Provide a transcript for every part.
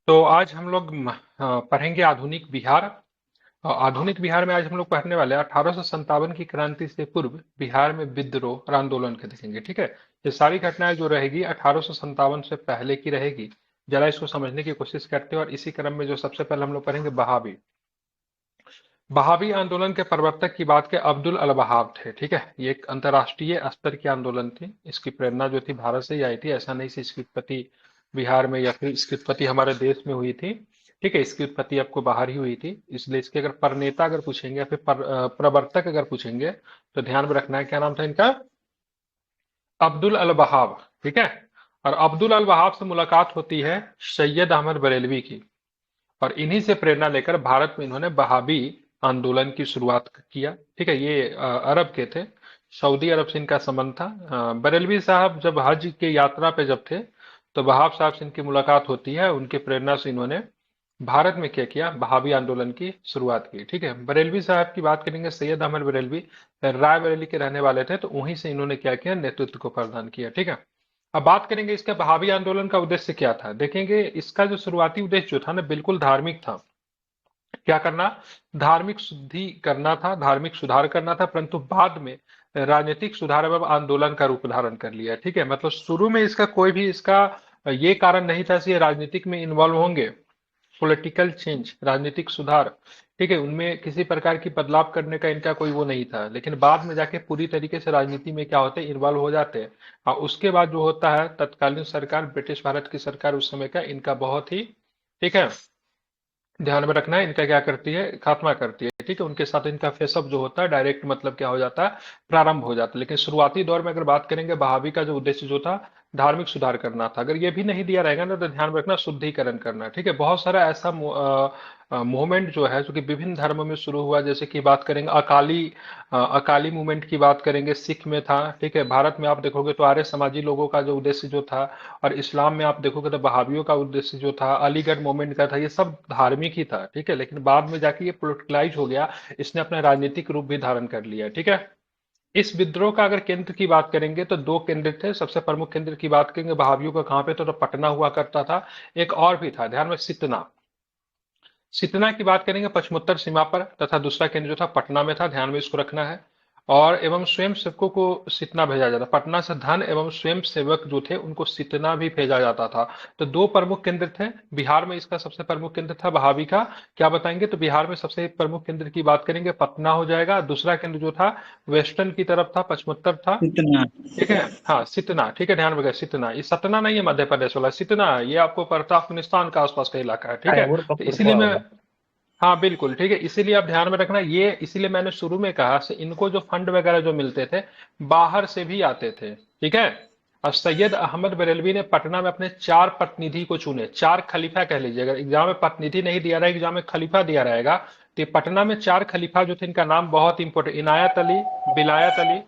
तो आज हम लोग पढ़ेंगे आधुनिक बिहार। आधुनिक बिहार में आज हम लोग पढ़ने वाले हैं 1857 की क्रांति से पूर्व बिहार में विद्रोह और आंदोलन के देखेंगे। ठीक है, ये सारी घटनाएं जो रहेगी 1857 से पहले की रहेगी। जरा इसको समझने की कोशिश करते हैं और इसी क्रम में जो सबसे पहले हम लोग पढ़ेंगे बहावी। बहावी आंदोलन के प्रवर्तक की बात के अब्दुल अल बहाव थे। ठीक है, ये एक अंतर्राष्ट्रीय स्तर की आंदोलन थी। इसकी प्रेरणा जो थी भारत से ही आई थी, ऐसा नहीं, इसकी उत्पत्ति बिहार में या फिर इसकी उत्पत्ति हमारे देश में हुई थी। ठीक है, इसकी उत्पत्ति आपको बाहर ही हुई थी, इसलिए इसके अगर प्रणेता अगर पूछेंगे या फिर प्रवर्तक अगर पूछेंगे तो ध्यान में रखना है क्या नाम था इनका, अब्दुल अल बहाव। ठीक है, और अब्दुल अल बहाव से मुलाकात होती है सैयद अहमद बरेलवी की, और इन्हीं से प्रेरणा लेकर भारत में इन्होंने बहावी आंदोलन की शुरुआत किया। ठीक है, ये अरब के थे, सऊदी अरब से इनका संबंध था। बरेलवी साहब जब हज के यात्रा पे जब थे तो वहाब साहब से इनकी मुलाकात होती है, उनके प्रेरणा से इन्होंने भारत में क्या किया, बहावी आंदोलन की शुरुआत की। ठीक है, बरेलवी साहब की बात करेंगे, सैयद अहमद बरेलवी रायबरेली के रहने वाले थे, तो वहीं से इन्होंने क्या किया, नेतृत्व को प्रदान किया। ठीक है, अब बात करेंगे इसके बहावी आंदोलन का उद्देश्य क्या था। देखेंगे इसका जो शुरुआती उद्देश्य जो था ना, बिल्कुल धार्मिक था। क्या करना, धार्मिक शुद्धि करना था, धार्मिक सुधार करना था, परंतु बाद में राजनीतिक सुधार एवं आंदोलन का रूप धारण कर लिया। ठीक है, मतलब शुरू में इसका कोई भी इसका ये कारण नहीं था कि ये राजनीतिक में इन्वॉल्व होंगे, पॉलिटिकल चेंज, राजनीतिक सुधार। ठीक है, उनमें किसी प्रकार की बदलाव करने का इनका कोई वो नहीं था, लेकिन बाद में जाके पूरी तरीके से राजनीति में क्या होते हैं, इन्वॉल्व हो जाते हैं। और उसके बाद जो होता है, तत्कालीन सरकार, ब्रिटिश भारत की सरकार उस समय का, इनका बहुत ही, ठीक है, ध्यान में रखना है, इनका क्या करती है, खात्मा करती है। ठीक है, उनके साथ इनका फेसअप जो होता है डायरेक्ट, मतलब क्या हो जाता है, प्रारंभ हो जाता है। लेकिन शुरुआती दौर में अगर बात करेंगे, बहावी का जो उद्देश्य जो था, धार्मिक सुधार करना था। अगर ये भी नहीं दिया रहेगा ना, तो ध्यान में रखना, शुद्धिकरण करना। ठीक है, बहुत सारा ऐसा मूवमेंट जो है, जो कि विभिन्न धर्मों में शुरू हुआ, जैसे कि बात करेंगे अकाली मूवमेंट की बात करेंगे, सिख में था। ठीक है, भारत में आप देखोगे तो आर्य समाजी लोगों का जो उद्देश्य जो था, और इस्लाम में आप देखोगे तो बहावियों का उद्देश्य जो था, अलीगढ़ मूवमेंट का था, ये सब धार्मिक ही था। ठीक है, लेकिन बाद में जाके ये पोलिटिकलाइज हो गया, इसने अपना राजनीतिक रूप भी धारण कर लिया। ठीक है, इस विद्रोह का अगर केंद्र की बात करेंगे तो दो केंद्र थे। सबसे प्रमुख केंद्र की बात करेंगे बहावियों का, कहाँ पे तो पटना हुआ करता था। एक और भी था, ध्यान में, सितना। सितना की बात करेंगे पश्चिमोत्तर सीमा पर, तथा दूसरा केंद्र जो था पटना में था, ध्यान में इसको रखना है। और एवं स्वयं सेवकों को सितना भेजा जाता, पटना से धन एवं स्वयं सेवक जो थे उनको सितना भी भेजा जाता था। तो दो प्रमुख केंद्र थे बिहार में, इसका सबसे प्रमुख केंद्र था बहावी का। क्या बताएंगे, तो बिहार में सबसे प्रमुख केंद्र की बात करेंगे पटना हो जाएगा, दूसरा केंद्र जो था वेस्टर्न की तरफ था, पश्चिमोत्तर था। इतना। ठीक है, हाँ सितना। ठीक है, ध्यान रखिएगा, सितना, ये सतना नहीं है मध्य प्रदेश वाला, सितना ये आपको पड़ता अफगानिस्तान का आसपास का इलाका है। ठीक है, और तो पकड़को इसीलिए मैं, आओ। हाँ बिल्कुल ठीक है, इसीलिए आप ध्यान में रखना, ये इसीलिए मैंने शुरू में कहा से इनको जो फंड वगैरह जो मिलते थे, बाहर से भी आते थे। ठीक है, और सैयद अहमद बरेलवी ने पटना में अपने 4 प्रतिनिधि को चुने, 4 खलीफा कह लीजिए, अगर एग्जाम में प्रतिनिधि नहीं दिया रहेगा, एग्जाम में खलीफा दिया रहेगा, तो ये पटना में 4 खलीफा जो थे, इनका नाम बहुत इंपॉर्टेंट, इनायत अली, विलायत अली,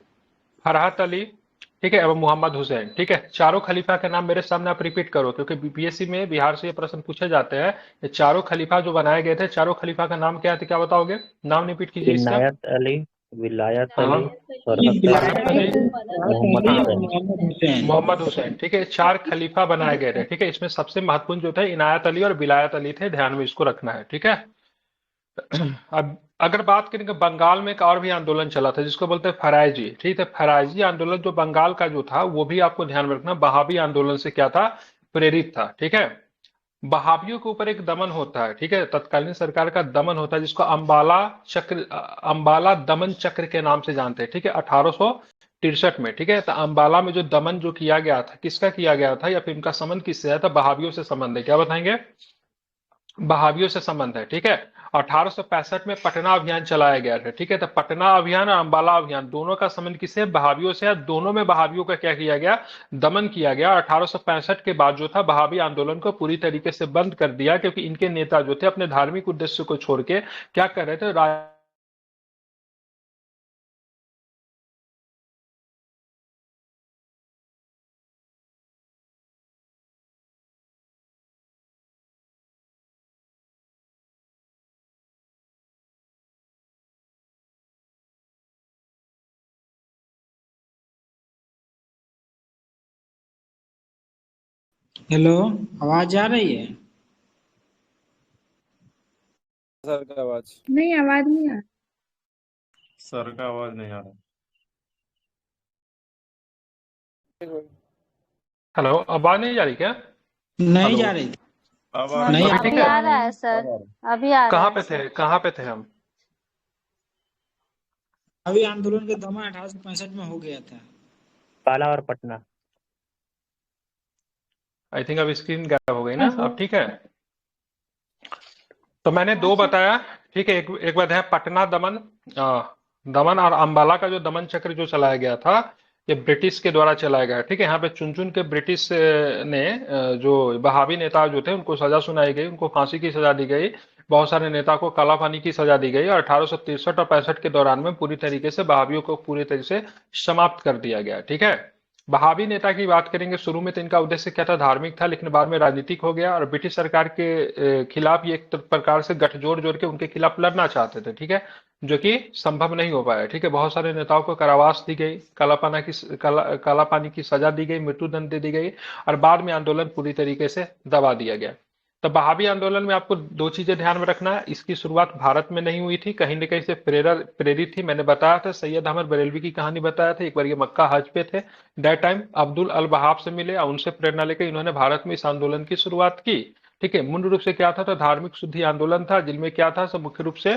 फरहत अली, ठीक है, एवं मोहम्मद हुसैन। ठीक है, चारों खलीफा के नाम मेरे सामने आप रिपीट करो, क्योंकि बीपीएससी में बिहार से ये प्रश्न पूछे जाते हैं। ये चारों खलीफा जो बनाए गए थे, चारों खलीफा का नाम क्या है, तो क्या बताओगे, नाम रिपीट कीजिए इसका। इनायत अली, विलायत हाँ, अली, ये फरहत अली, विलायत फरहत अली, अली, फरहत मोहम्मद अली हाँ, और हुसैन। मोहम्मद हुसैन। मोहम्मद हुसैन। ठीक है, 4 खलीफा बनाए गए थे। ठीक है, इसमें सबसे महत्वपूर्ण जो थे इनायत अली और विलायत अली थे, ध्यान में इसको रखना है। ठीक है, अब अगर बात करें कि बंगाल में एक और भी आंदोलन चला था, जिसको बोलते हैं फरायजी। ठीक है, फरायजी आंदोलन जो बंगाल का जो था, वो भी आपको ध्यान में रखना, बहावी आंदोलन से क्या था, प्रेरित था। ठीक है, बहावियों के ऊपर एक दमन होता है। ठीक है, तत्कालीन सरकार का दमन होता है, जिसको अंबाला दमन चक्र के नाम से जानते हैं। ठीक है, 1863 में। ठीक है, तो अंबाला में जो दमन जो किया गया था, किसका किया गया था, या फिर इनका संबंध किससे है, तो बहावियों से संबंध है। क्या बताएंगे, बहावियों से संबंध है। ठीक है, 1865 में पटना अभियान चलाया गया था। ठीक है, तो पटना अभियान और अंबाला अभियान दोनों का संबंध किससे, बहावियों से है। दोनों में बहावियों का क्या किया गया, दमन किया गया। 1865 के बाद जो था, बहावी आंदोलन को पूरी तरीके से बंद कर दिया, क्योंकि इनके नेता जो थे अपने धार्मिक उद्देश्य को छोड़ के क्या कर रहे थे, हेलो, आवाज आ रही है? सर का आवाज नहीं, आवाज नहीं आ सर का आवाज नहीं आ रहा। हेलो, आवाज नहीं जा रही क्या? नहीं हेलो, जा रही। अब आ हाँ, रही नहीं अभी आ ठीक अभी है? आ रहा है सर, अब आ रही। अभी आ रहा कहाँ है पे सर। थे, कहाँ पे थे हम? अभी आंदोलन के दमा 1865 में हो गया था। काला और पटना। आई थिंक अब स्क्रीन गायब हो गई ना, ऐसा। अब ठीक है? तो मैंने हाँ दो सर। बताया, ठीक है। एक बात है पटना दमन, दमन और अंबाला का जो दमन चक्र जो चलाया गया था, ये ब्रिटिश के द्वारा चलाया गया है, ठीक है। यहाँ पे चुन चुन के ब्रिटिश ने जो बहावी नेता जो थे उनको सजा सुनाई गई, उनको फांसी की सजा दी गई। बहुत सारे नेता को काला पानी की सजा दी गई और 1863 और 65 के दौरान में पूरी तरीके से बहावियों को पूरी तरीके से समाप्त कर दिया गया, ठीक है। बहावी नेता की बात करेंगे, शुरू में तो इनका उद्देश्य क्या था, धार्मिक था, लेकिन बाद में राजनीतिक हो गया और ब्रिटिश सरकार के खिलाफ ये एक प्रकार से गठजोड़ जोड़ के उनके खिलाफ लड़ना चाहते थे, ठीक है, जो कि संभव नहीं हो पाया, ठीक है। बहुत सारे नेताओं को कारावास दी गई, काला पानी की सजा दी गई, मृत्यु दंड दे दी गई और बाद में आंदोलन पूरी तरीके से दबा दिया गया। तो बहावी आंदोलन में आपको दो चीजें ध्यान में रखना है, इसकी शुरुआत भारत में नहीं हुई थी, कहीं न कहीं से प्रेरित थी। मैंने बताया था, सैयद अहमद बरेलवी की कहानी बताया था। एक बार ये मक्का हज पे थे, दैट टाइम अब्दुल अल वहाब से मिले और उनसे प्रेरणा लेकर इन्होंने भारत में इस आंदोलन की शुरुआत की, ठीक है। मूल रूप से क्या था, तो धार्मिक शुद्धि आंदोलन था, जिनमें क्या था, सब मुख्य रूप से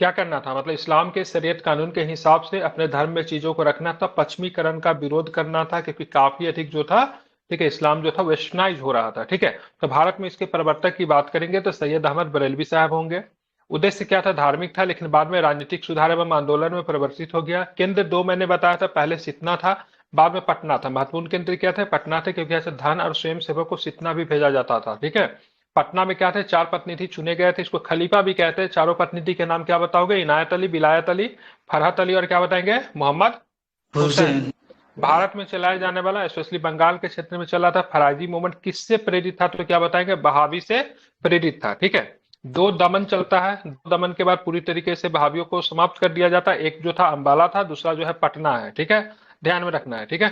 क्या करना था, मतलब इस्लाम के शरीयत कानून के हिसाब से अपने धर्म में चीजों को रखना था, पश्चिमीकरण का विरोध करना था, क्योंकि काफी अधिक जो था, ठीक है, इस्लाम जो था वेस्टर्नाइज हो रहा था, ठीक है। तो भारत में इसके प्रवर्तक की बात करेंगे तो सैयद अहमद बरेलवी साहब होंगे। उद्देश्य क्या था, धार्मिक था, लेकिन बाद में राजनीतिक सुधार एवं आंदोलन में परिवर्तित हो गया। केंद्र दो मैंने बताया था, पहले सितना था, बाद में पटना था। महत्वपूर्ण केंद्र क्या थे, पटना थे, क्योंकि ऐसे धन और स्वयं सेवक को सितना भी भेजा जाता था, ठीक है। पटना में क्या थे, चार प्रतिनिधि चुने गए थे, इसको खलीफा भी कहते हैं। चारों प्रतिनिधि के नाम क्या बताओगे, इनायत अली, विलायत अली, फरहत अली और क्या बताएंगे, मोहम्मद हुसैन। हुसैन। भारत में चलाया जाने वाला, स्पेशली बंगाल के क्षेत्र में चला था, फराजी मूवमेंट किससे प्रेरित था, तो क्या बताएंगे, बहावी से प्रेरित था, ठीक है। दो दमन चलता है, दो दमन के बाद पूरी तरीके से बहावियों को समाप्त कर दिया जाता है। एक जो था अंबाला था, दूसरा जो है पटना है, ठीक है, ध्यान में रखना है, ठीक है।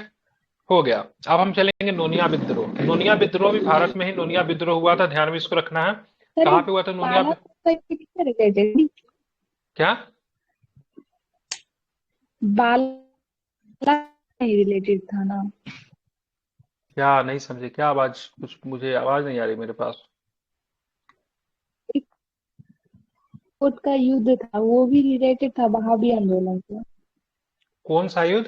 हो गया। अब हम चलेंगे नोनिया विद्रोह। नोनिया विद्रोह भी भारत में ही नोनिया विद्रोह हुआ था, ध्यान में इसको रखना है। सर, कहाँ पे हुआ था नोनिया बाला से रिलेटेड क्या? बाला रिलेटेड था ना? क्या नहीं समझे, क्या आवाज, कुछ मुझे आवाज नहीं आ रही मेरे पास। एक कोट का युद्ध था, वो भी रिलेटेड था बहावी आंदोलन से। कौन सा युद्ध?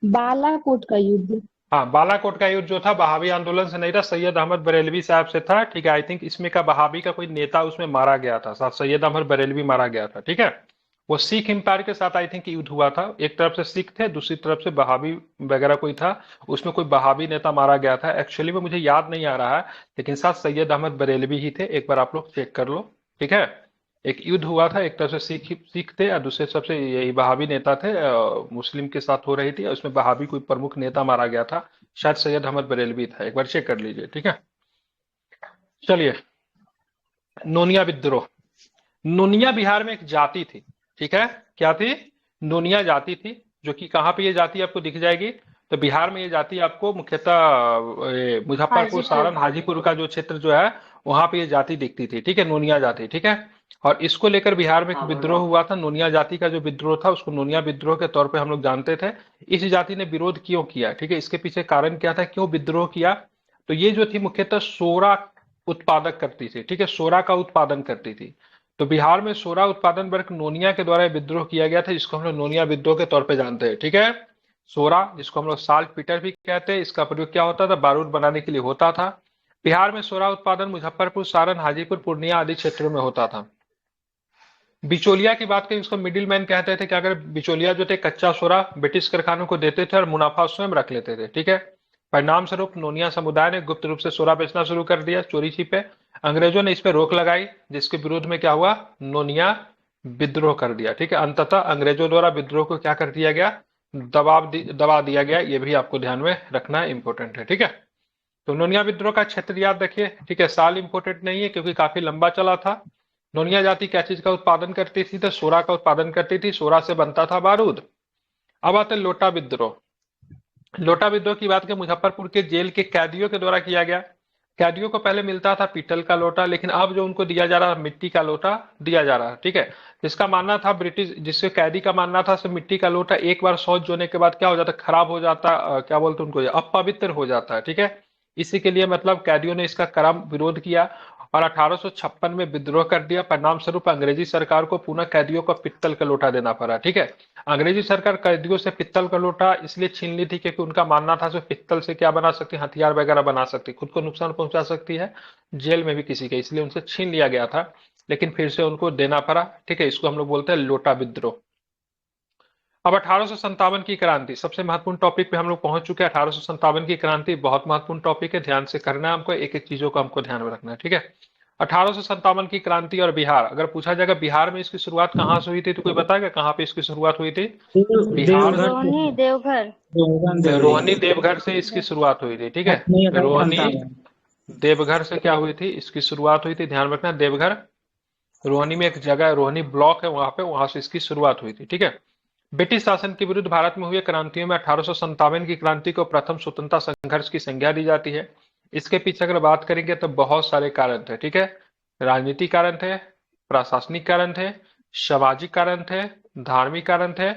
बालाकोट का युद्ध। हाँ, बालाकोट का युद्ध जो था बहावी आंदोलन से नहीं था, सैयद अहमद बरेलवी साहब से था, ठीक है। आई थिंक इसमें का बहावी का कोई नेता उसमें मारा गया था, साथ सैयद अहमद बरेलवी मारा गया था, ठीक है। वो सिख एम्पायर के साथ आई थिंक युद्ध हुआ था, एक तरफ से सिख थे, दूसरी तरफ से बहावी वगैरह कोई था, उसमें कोई बहावी नेता मारा गया था। एक्चुअली में मुझे याद नहीं आ रहा है, लेकिन साथ सैयद अहमद बरेलवी ही थे, एक बार आप लोग चेक कर लो, ठीक है। एक युद्ध हुआ था, एक तरफ से सिख थे और दूसरे तरफ से यही बहावी नेता थे, मुस्लिम के साथ हो रही थी, और उसमें बहावी कोई प्रमुख नेता मारा गया था, शायद सैयद अहमद बरेलवी था, एक बार चेक कर लीजिए, ठीक है। चलिए, नोनिया विद्रोह। नोनिया बिहार में एक जाति थी, ठीक है, क्या थी, नोनिया जाति थी, जो कि कहाँ पे ये जाति आपको दिख जाएगी, तो बिहार में ये जाति आपको मुख्यतः मुजफ्फरपुर, हाजीपुर। सारण, हाजीपुर का जो क्षेत्र जो है, वहां पे ये जाति दिखती थी, ठीक है, नोनिया जाति, ठीक है। और इसको लेकर बिहार में एक विद्रोह हुआ था, नोनिया जाति का जो विद्रोह था उसको नोनिया विद्रोह के तौर पे हम लोग जानते थे। इस जाति ने विरोध क्यों किया, ठीक है, इसके पीछे कारण क्या था, क्यों विद्रोह किया, तो ये जो थी मुख्यतः सोरा उत्पादक करती थी, ठीक है, सोरा का उत्पादन करती थी। तो बिहार में सोरा उत्पादन वर्ग नोनिया के द्वारा विद्रोह किया गया था, जिसको हम लोग नोनिया विद्रोह के तौर पे जानते हैं, ठीक है। सोरा, जिसको हम लोग साल्ट पीटर भी कहते हैं, इसका प्रयोग क्या होता था, बारूद बनाने के लिए होता था। बिहार में सोरा उत्पादन मुजफ्फरपुर, सारण, हाजीपुर, पूर्णिया आदि क्षेत्रों में होता था। बिचौलिया की बात करें, इसको मिडिल मैन कहते थे। क्या अगर बिचौलिया जो थे, कच्चा सोरा ब्रिटिश कारखानों को देते थे और मुनाफा स्वयं रख लेते थे, ठीक है। परिणाम स्वरूप नोनिया समुदाय ने गुप्त रूप से सोरा बेचना शुरू कर दिया, चोरी छिपे। अंग्रेजों ने इस पर रोक लगाई, जिसके विरोध में क्या हुआ, नोनिया विद्रोह कर दिया, ठीक है। अंततः अंग्रेजों द्वारा विद्रोह को क्या कर दिया गया, दबा दिया गया, ये भी आपको ध्यान में रखना इंपॉर्टेंट है, ठीक है। तो नोनिया विद्रोह का क्षेत्र याद रखिए, ठीक है, साल इंपॉर्टेंट नहीं है क्योंकि काफी लंबा चला था। नोनिया जाति क्या चीज का उत्पादन करती थी, तो सोरा का उत्पादन करती थी, सोरा से बनता था बारूद। अब आते लोटा विद्रोह। लोटा विद्रोह की बात करें, मुजफ्फरपुर के जेल के कैदियों के द्वारा किया गया। कैदियों को पहले मिलता था पीतल का लोटा, लेकिन अब जो उनको दिया जा रहा है मिट्टी का लोटा दिया जा रहा है, ठीक है। जिसका मानना था ब्रिटिश, जिससे कैदी का मानना था सिर्फ मिट्टी का लोटा एक बार शौच होने के बाद क्या हो जाता, खराब हो जाता, क्या बोलते उनको, अपवित्र हो जाता है, ठीक है। इसी के लिए मतलब कैदियों ने इसका क्रम विरोध किया और 1856 में विद्रोह कर दिया। परिणाम स्वरूप अंग्रेजी सरकार को पुनः कैदियों को पित्तल का लोटा देना पड़ा, ठीक है। अंग्रेजी सरकार कैदियों से पित्तल का लोटा इसलिए छीन ली थी क्योंकि उनका मानना था सिर्फ पित्तल से क्या बना सकती है, हथियार वगैरह बना सकती, खुद को नुकसान पहुंचा सकती है, जेल में भी किसी के, इसलिए उनसे छीन लिया गया था। लेकिन फिर से उनको देना पड़ा, ठीक है। इसको हम लोग बोलते हैं लोटा विद्रोह। अब 1857 की क्रांति, सबसे महत्वपूर्ण टॉपिक पे हम लोग पहुंच चुके हैं। 1857 की क्रांति बहुत महत्वपूर्ण टॉपिक है, ध्यान से करना है हमको, एक एक चीजों को हमको ध्यान में रखना है, ठीक है। 1857 की क्रांति और बिहार, अगर पूछा जाएगा बिहार में इसकी शुरुआत कहाँ से हुई थी तो कोई बताएगा कहाँ पे इसकी शुरुआत हुई थी? बिहार, देवघर रोहिणी देवघर। रोहनी देवघर से इसकी शुरुआत हुई थी, ठीक है। नहीं, रोहनी 1857। देवघर से क्या हुई थी, इसकी शुरुआत हुई थी, ध्यान रखना। देवघर, रोहनी में एक जगह है, रोहनी ब्लॉक है वहां पे, वहां से इसकी शुरुआत हुई थी, ठीक है। ब्रिटिश शासन के विरुद्ध भारत में हुए क्रांतियों में 1857 की क्रांति को प्रथम स्वतंत्रता संघर्ष की संज्ञा दी जाती है। इसके पीछे अगर बात करेंगे तो बहुत सारे कारण थे, ठीक है। राजनीतिक कारण थे, प्रशासनिक कारण थे, सामाजिक कारण थे, धार्मिक कारण थे,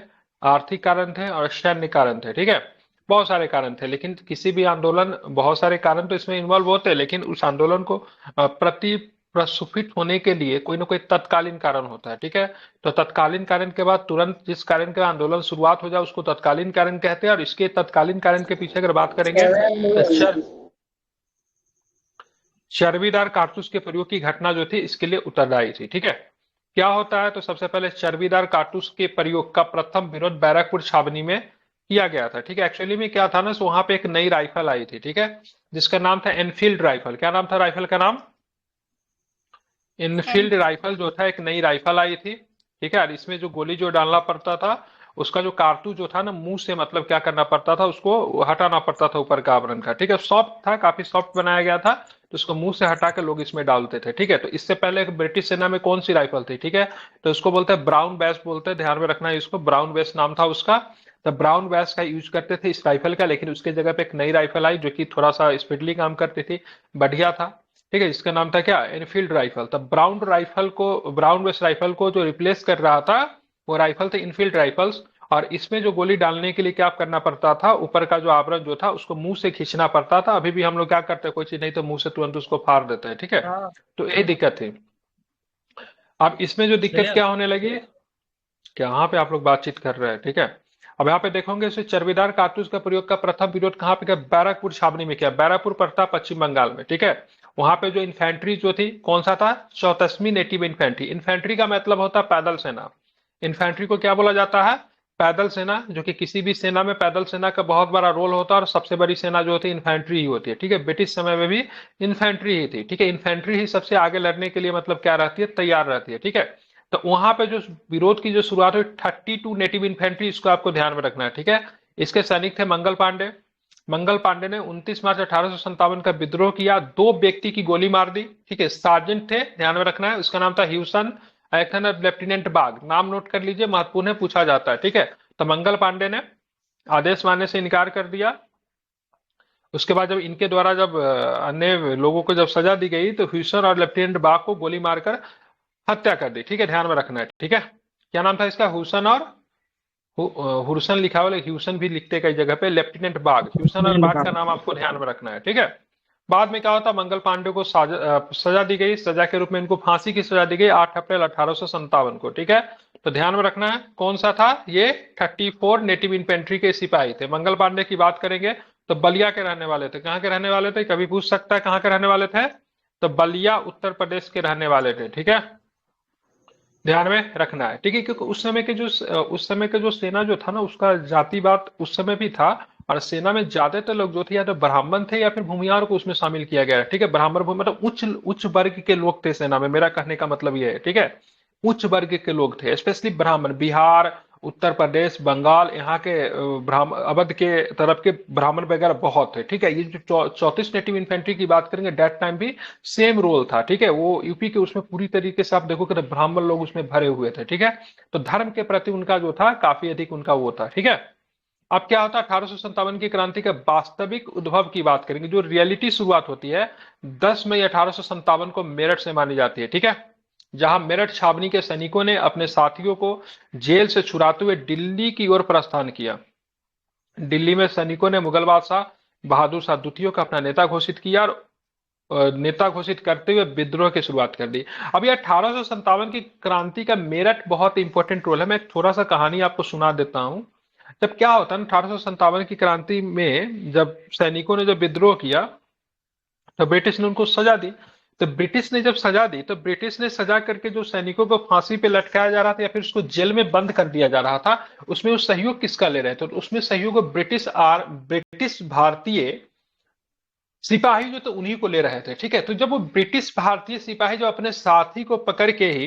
आर्थिक कारण थे और सैन्य कारण थे, ठीक है। बहुत सारे कारण थे, लेकिन किसी भी आंदोलन, बहुत सारे कारण तो इसमें इन्वॉल्व होते हैं, लेकिन उस आंदोलन को प्रति प्रस्फुटित होने के लिए कोई ना कोई तत्कालीन कारण होता है, ठीक है। तो तत्कालीन कारण के बाद तुरंत जिस कारण के आंदोलन शुरुआत हो जाए उसको तत्कालीन कारण कहते हैं। और इसके तत्कालीन कारण के पीछे अगर बात करेंगे तो चर्बीदार कारतूस के प्रयोग की घटना जो थी इसके लिए उत्तरदायी थी, ठीक है। क्या होता है, तो सबसे पहले चर्बीदार कारतूस के प्रयोग का प्रथम विरोध बैरकपुर छावनी में किया गया था, ठीक है। एक्चुअली में क्या था ना, वहां पे एक नई राइफल आई थी, ठीक है, जिसका नाम था एनफील्ड राइफल। क्या नाम था राइफल का नाम? इनफील्ड राइफल जो था, एक नई राइफल आई थी, ठीक है। और इसमें जो गोली जो डालना पड़ता था, उसका जो कारतूस जो था ना, मुंह से मतलब क्या करना पड़ता था, उसको हटाना पड़ता था ऊपर का आवरण का, ठीक है। सॉफ्ट था, काफी सॉफ्ट बनाया गया था, तो उसको मुंह से हटा के लोग इसमें डालते थे, ठीक है। तो इससे पहले एक ब्रिटिश सेना में कौन सी राइफल थी, ठीक है, तो उसको बोलते हैं ब्राउन बैस बोलते हैं, ध्यान में रखना है इसको, ब्राउन बैस नाम था उसका। तो ब्राउन बैस का यूज करते थे इस राइफल का, लेकिन उसके जगह पे एक नई राइफल आई जो कि थोड़ा सा स्पीडली काम करती थी, बढ़िया था, ठीक है। इसका नाम था क्या, एनफील्ड राइफल। तब ब्राउन बेस राइफल को जो रिप्लेस कर रहा था वो राइफल थे इनफील्ड राइफल्स। और इसमें जो गोली डालने के लिए क्या करना पड़ता था, ऊपर का जो आवरण जो था उसको मुंह से खींचना पड़ता था। अभी भी हम लोग क्या करते हैं, कोई चीज नहीं तो मुंह से तुरंत उसको फाड़ देते हैं, ठीक है। तो ये दिक्कत थी। अब इसमें जो दिक्कत क्या होने लगी, यहाँ पे आप लोग बातचीत कर रहे हैं, ठीक है। अब यहाँ पे देखोगे इसे चर्बीदार कारतूस का प्रयोग का प्रथम विरोध कहाँ पे किया, बैरकपुर छावनी में किया। बैरकपुर पड़ता पश्चिम बंगाल में, ठीक है। वहां पे जो इन्फेंट्री जो थी, कौन सा था, 34वीं नेटिव इन्फेंट्री। इन्फेंट्री का मतलब होता है पैदल सेना। इन्फेंट्री को क्या बोला जाता है, पैदल सेना, जो कि किसी भी सेना में पैदल सेना का बहुत बड़ा रोल होता है और सबसे बड़ी सेना जो होती है इन्फेंट्री ही होती है, ठीक है। ब्रिटिश समय में भी इन्फेंट्री ही थी, ठीक है। इन्फेंट्री ही सबसे आगे लड़ने के लिए मतलब क्या रहती है, तैयार रहती है, ठीक है। तो वहां पे जो विरोध की जो शुरुआत हुई 32 नेटिव इन्फेंट्री, इसको आपको ध्यान में रखना है, ठीक है। इसके सैनिक थे मंगल पांडे। मंगल पांडे ने 29 मार्च 1857 का विद्रोह किया, 2 व्यक्ति की गोली मार दी, ठीक है। सार्जेंट थे, ध्यान में रखना है, उसका नाम था ह्यूसन, एक था लेफ्टिनेंट बाग, नाम नोट कर लीजिए, महत्वपूर्ण है, पूछा जाता है, ठीक है। तो मंगल पांडे ने आदेश मानने से इनकार कर दिया। उसके बाद जब इनके द्वारा जब अन्य लोगों को जब सजा दी गई तो ह्यूसन और लेफ्टिनेंट बाग को गोली मारकर हत्या कर दी, ठीक है, ध्यान में रखना है, ठीक है। क्या नाम था इसका, हुसन और हुरसन लिखा हुआ, ह्यूसन भी लिखते कई जगह पे, लेफ्टिनेंट बाग, ह्यूसन और बाग का नाम आपको ध्यान में रखना है, ठीक है। बाद में क्या होता, मंगल पांडे को सजा दी गई, सजा के रूप में इनको फांसी की सजा दी गई 8 अप्रैल 1857 को, ठीक है। तो ध्यान में रखना है कौन सा था ये, 34 नेटिव इन्फेंट्री के सिपाही थे। मंगल पांडे की बात करेंगे तो बलिया के रहने वाले थे। कहाँ के रहने वाले थे, कभी पूछ सकता है कहाँ के रहने वाले थे, तो बलिया उत्तर प्रदेश के रहने वाले थे, ठीक है, ध्यान में रखना है, ठीक है। क्योंकि उस समय के जो सेना जो था ना, उसका जातिवाद उस समय भी था, और सेना में ज्यादातर लोग जो थे या तो ब्राह्मण थे या फिर भूमिहार को उसमें शामिल किया गया है, ठीक है। ब्राह्मण मतलब उच्च उच्च वर्ग के लोग थे सेना में, मेरा कहने का मतलब ये है, ठीक है। उच्च वर्ग के लोग थे, स्पेशली ब्राह्मण, बिहार, उत्तर प्रदेश, बंगाल, यहाँ के ब्राह्मण, अवध के तरफ के ब्राह्मण वगैरह बहुत थे, ठीक है। ये जो 34 नेटिव इन्फेंट्री की बात करेंगे, डेट टाइम भी सेम रोल था, ठीक है। वो यूपी के उसमें पूरी तरीके से आप देखो कि ब्राह्मण लोग उसमें भरे हुए थे, ठीक है। तो धर्म के प्रति उनका जो था काफी अधिक उनका वो था, ठीक है। अब क्या होता है, 1857 की क्रांति के वास्तविक उद्भव की बात करेंगे, जो रियलिटी शुरुआत होती है 10 मई 1857 को मेरठ से मानी जाती है, ठीक है, जहां मेरठ छावनी के सैनिकों ने अपने साथियों को जेल से छुड़ाते हुए दिल्ली की ओर प्रस्थान किया। दिल्ली में सैनिकों ने मुगल बादशाह बहादुर शाह द्वितीय को अपना नेता घोषित किया और नेता घोषित करते हुए विद्रोह की शुरुआत कर दी। अब ये 1857 की क्रांति का मेरठ बहुत इंपॉर्टेंट रोल है। मैं एक थोड़ा सा कहानी आपको सुना देता हूं। जब क्या होता है ना, 1857 की क्रांति में जब सैनिकों ने जब विद्रोह किया तो ब्रिटिश ने उनको सजा दी। तो ब्रिटिश ने जब सजा दी तो ब्रिटिश ने सजा करके जो सैनिकों को फांसी पे लटकाया जा रहा था या फिर उसको जेल में बंद कर दिया जा रहा था, उसमें वो सहयोग किसका ले रहे थे? तो उसमें सहयोग ब्रिटिश भारतीय सिपाही जो तो उन्हीं को ले रहे थे, ठीक है। तो जब वो ब्रिटिश भारतीय सिपाही जो अपने साथी को पकड़ के ही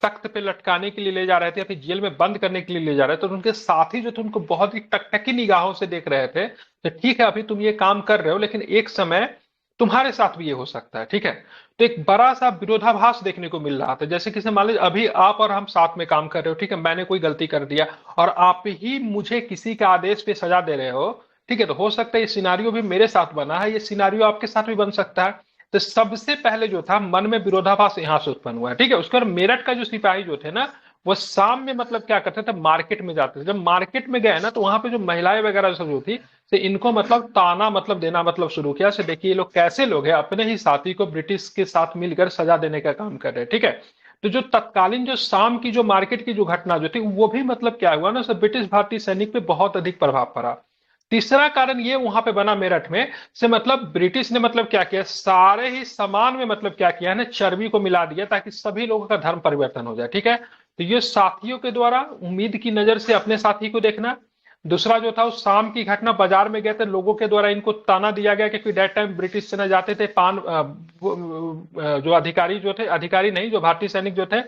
तख्त पे लटकाने के लिए ले जा रहे थे या फिर जेल में बंद करने के लिए ले जा रहे थे, तो उनके साथी जो थे उनको बहुत ही टकटकी निगाहों से देख रहे थे। तो ठीक है, अभी तुम ये काम कर रहे हो, लेकिन एक समय तुम्हारे साथ भी ये हो सकता है, ठीक है। तो एक बड़ा सा विरोधाभास देखने को मिल रहा था। जैसे किसी मान लीजिए अभी आप और हम साथ में काम कर रहे हो, ठीक है, मैंने कोई गलती कर दिया और आप ही मुझे किसी के आदेश पे सजा दे रहे हो, ठीक है। तो हो सकता है ये सिनारियो भी मेरे साथ बना है, ये सिनारियो आपके साथ भी बन सकता है। तो सबसे पहले जो था मन में विरोधाभास यहाँ से उत्पन्न हुआ है, ठीक है। उसके बाद मेरठ का जो सिपाही जो थे ना, वो शाम में मतलब क्या करते थे, मार्केट में जाते थे। जब मार्केट में गए ना तो वहां पे जो महिलाएं वगैरह सब जो थी, तो इनको मतलब ताना मतलब देना मतलब शुरू किया से देखिए ये लोग कैसे लोग हैं, अपने ही साथी को ब्रिटिश के साथ मिलकर सजा देने का काम कर रहे हैं, ठीक है। तो जो तत्कालीन जो शाम की जो मार्केट की जो घटना जो थी, वो भी मतलब क्या हुआ ना, सब ब्रिटिश भारतीय सैनिक पे बहुत अधिक प्रभाव पड़ा। तीसरा कारण ये वहां पे बना मेरठ में से, मतलब ब्रिटिश ने मतलब क्या किया, सारे ही सामान में मतलब क्या किया है ना, चर्बी को मिला दिया ताकि सभी लोगों का धर्म परिवर्तन हो जाए, ठीक है। तो ये साथियों के द्वारा उम्मीद की नजर से अपने साथी को देखना। दूसरा जो था, उस शाम की घटना, बाजार में गए थे लोगों के द्वारा इनको ताना दिया गया, क्योंकि डेट टाइम ब्रिटिश सेना जाते थे जो अधिकारी जो थे, अधिकारी नहीं, जो भारतीय सैनिक जो थे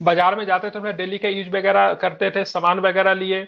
बाजार में जाते थे, उन्हें डेली का यूज वगैरह करते थे, सामान वगैरह लिए,